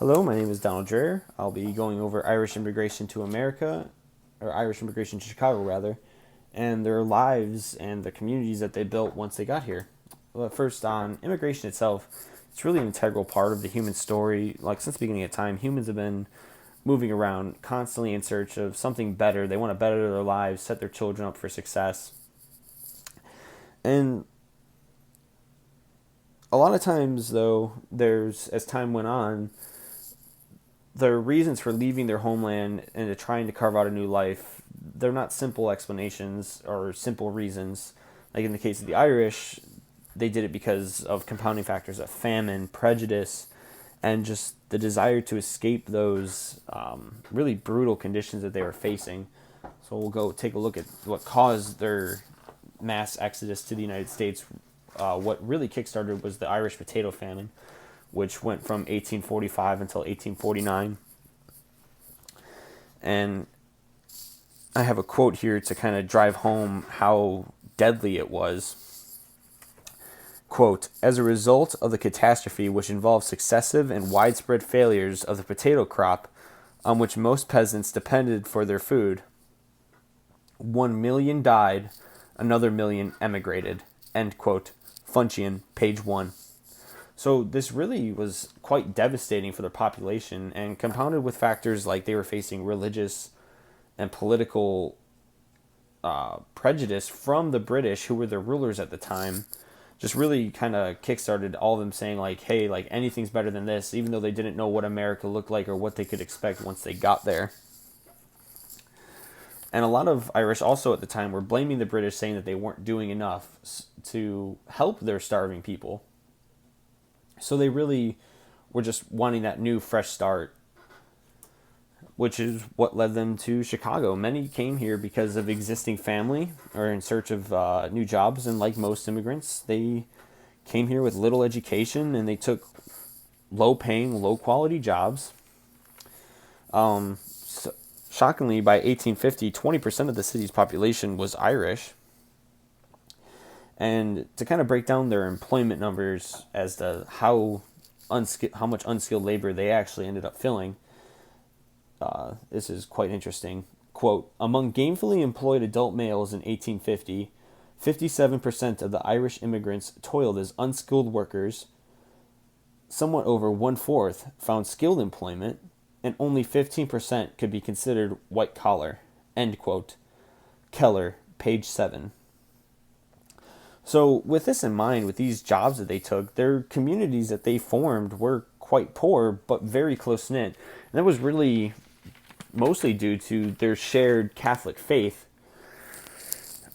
Hello, my name is Donald Dreher. I'll be going over Irish immigration to America, or Irish immigration to Chicago, rather, and their lives and the communities that they built once they got here. Well, first, on immigration itself, it's really an integral part of the human story. Like, since the beginning of time, humans have been moving around constantly in search of something better. They want to better their lives, set their children up for success. And a lot of times, though, as time went on, their reasons for leaving their homeland and to trying to carve out a new life, they're not simple explanations or simple reasons. Like in the case of the Irish, they did it because of compounding factors of famine, prejudice, and just the desire to escape those really brutal conditions that they were facing. So we'll go take a look at what caused their mass exodus to the United States. What really kickstarted was the Irish potato famine, which went from 1845 until 1849. And I have a quote here to kind of drive home how deadly it was. Quote, as a result of the catastrophe, which involved successive and widespread failures of the potato crop on which most peasants depended for their food, 1 million died, another million emigrated. End quote. Funchion, page 1. So this really was quite devastating for their population, and compounded with factors like they were facing religious and political prejudice from the British, who were the rulers at the time, just really kind of kickstarted all of them saying like, hey, like anything's better than this, even though they didn't know what America looked like or what they could expect once they got there. And a lot of Irish also at the time were blaming the British, saying that they weren't doing enough to help their starving people. So they really were just wanting that new, fresh start, which is what led them to Chicago. Many came here because of existing family or in search of new jobs. And like most immigrants, they came here with little education and they took low-paying, low-quality jobs. So, shockingly, by 1850, 20% of the city's population was Irish. And to kind of break down their employment numbers as to how much unskilled labor they actually ended up filling, this is quite interesting. Quote, among gainfully employed adult males in 1850, 57% of the Irish immigrants toiled as unskilled workers, somewhat over one-fourth found skilled employment, and only 15% could be considered white-collar. End quote. Keller, page 7. So with this in mind, with these jobs that they took, their communities that they formed were quite poor, but very close-knit. And that was really mostly due to their shared Catholic faith.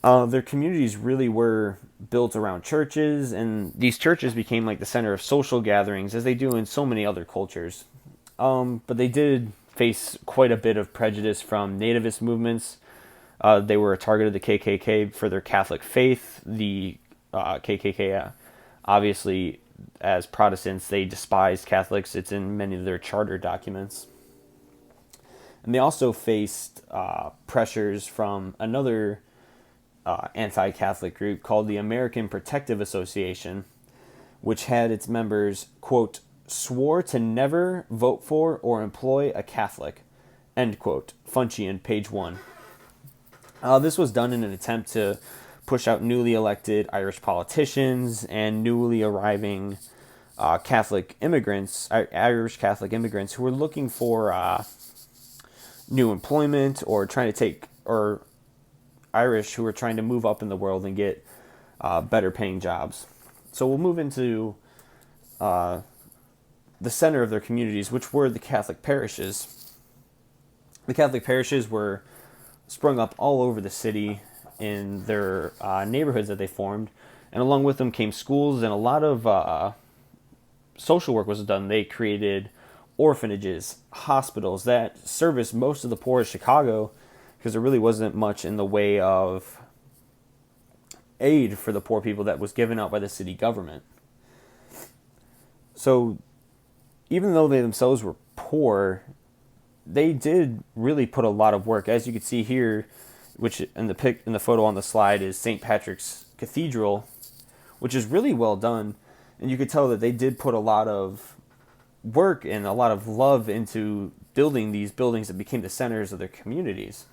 Their communities really were built around churches, and these churches became like the center of social gatherings, as they do in so many other cultures. But they did face quite a bit of prejudice from nativist movements. They were a target of the KKK for their Catholic faith. The KKK, obviously, as Protestants, they despised Catholics. It's in many of their charter documents. And they also faced pressures from another anti-Catholic group called the American Protective Association, which had its members, quote, swore to never vote for or employ a Catholic, end quote. Funchion, page 1. This was done in an attempt to push out newly elected Irish politicians and newly arriving Catholic immigrants, Irish Catholic immigrants who were looking for new employment or trying to take, or Irish who were trying to move up in the world and get better paying jobs. So we'll move into the center of their communities, which were the Catholic parishes. The Catholic parishes were sprung up all over the city in their neighborhoods that they formed, and along with them came schools, and a lot of social work was done. They created orphanages, hospitals that serviced most of the poor of Chicago, because there really wasn't much in the way of aid for the poor people that was given out by the city government. So even though they themselves were poor, they did really put a lot of work. As you can see here, which in the photo on the slide is St. Patrick's Cathedral, which is really well done, and you could tell that they did put a lot of work and a lot of love into building these buildings that became the centers of their communities.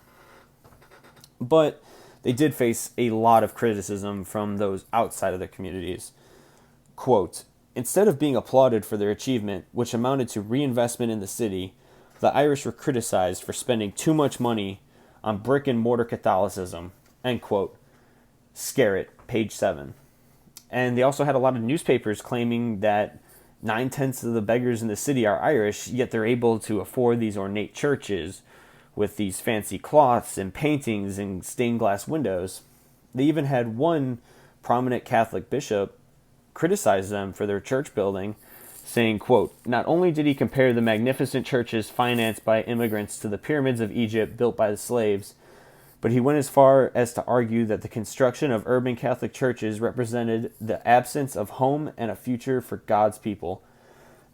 But they did face a lot of criticism from those outside of their communities. Quote, instead of being applauded for their achievement, which amounted to reinvestment in the city, the Irish were criticized for spending too much money on brick and mortar Catholicism. End quote. Scarrett, page 7. And they also had a lot of newspapers claiming that 9/10 of the beggars in the city are Irish, yet they're able to afford these ornate churches with these fancy cloths and paintings and stained glass windows. They even had one prominent Catholic bishop criticize them for their church building, saying, quote, not only did he compare the magnificent churches financed by immigrants to the pyramids of Egypt built by the slaves, but he went as far as to argue that the construction of urban Catholic churches represented the absence of home and a future for God's people.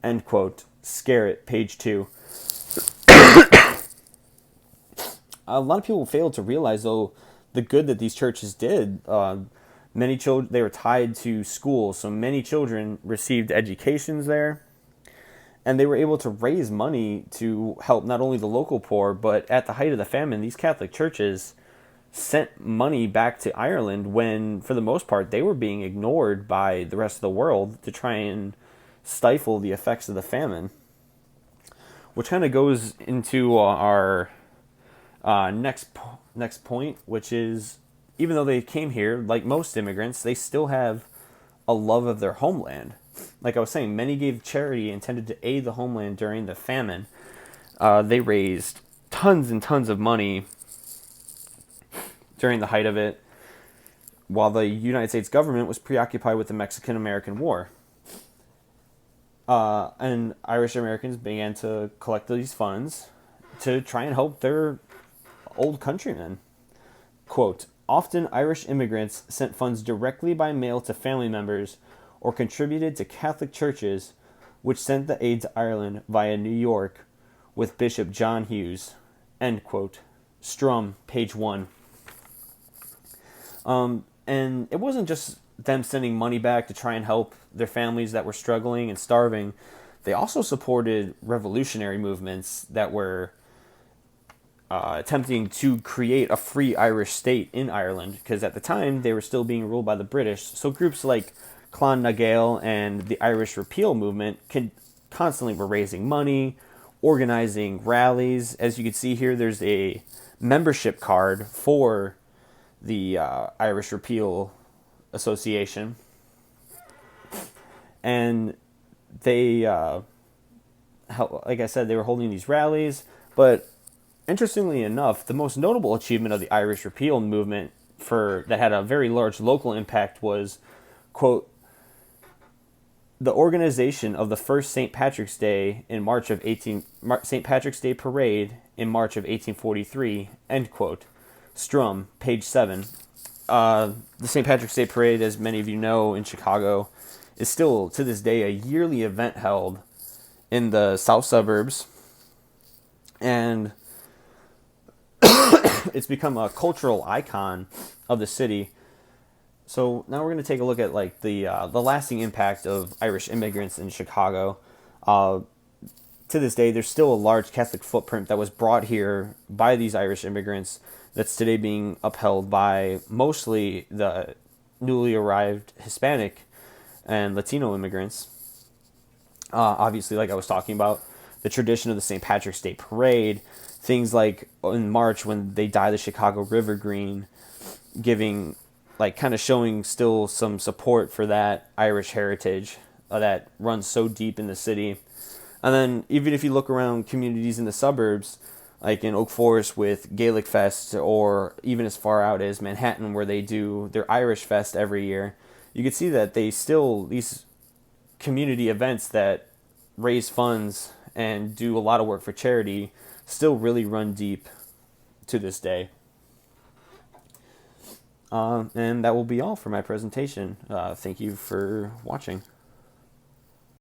End quote. Scarrett, page 2. A lot of people fail to realize, though, the good that these churches did. Many children, they were tied to schools, so many children received educations there, and they were able to raise money to help not only the local poor, but at the height of the famine, these Catholic churches sent money back to Ireland when, for the most part, they were being ignored by the rest of the world to try and stifle the effects of the famine. Which kind of goes into our next point, which is, even though they came here, like most immigrants, they still have a love of their homeland. Like I was saying, many gave charity intended to aid the homeland during the famine. They raised tons and tons of money during the height of it, while the United States government was preoccupied with the Mexican-American War. And Irish Americans began to collect these funds to try and help their old countrymen. Quote, often Irish immigrants sent funds directly by mail to family members or contributed to Catholic churches, which sent the aid to Ireland via New York with Bishop John Hughes. End quote. Strum, page 1. And it wasn't just them sending money back to try and help their families that were struggling and starving. They also supported revolutionary movements that were attempting to create a free Irish state in Ireland, because at the time they were still being ruled by the British. So groups like Clan na Gael and the Irish Repeal movement constantly were raising money, organizing rallies. As you can see here, there's a membership card for the Irish Repeal Association, and they, like I said, they were holding these rallies. But interestingly enough, the most notable achievement of the Irish Repeal movement that had a very large local impact was, quote, the organization of the first St. Patrick's Day in St. Patrick's Day parade in March of 1843, end quote. Strum, page 7. The St. Patrick's Day Parade, as many of you know, in Chicago, is still, to this day, a yearly event held in the south suburbs. And it's become a cultural icon of the city. So now we're going to take a look at like the lasting impact of Irish immigrants in Chicago. To this day, there's still a large Catholic footprint that was brought here by these Irish immigrants that's today being upheld by mostly the newly arrived Hispanic and Latino immigrants. Obviously, like I was talking about, the tradition of the St. Patrick's Day Parade, things like in March when they dye the Chicago River green, giving, like, kind of showing still some support for that Irish heritage that runs so deep in the city. And then even if you look around communities in the suburbs, like in Oak Forest with Gaelic Fest, or even as far out as Manhattan where they do their Irish Fest every year, you can see that these community events that raise funds and do a lot of work for charity still really run deep to this day. And that will be all for my presentation. Thank you for watching.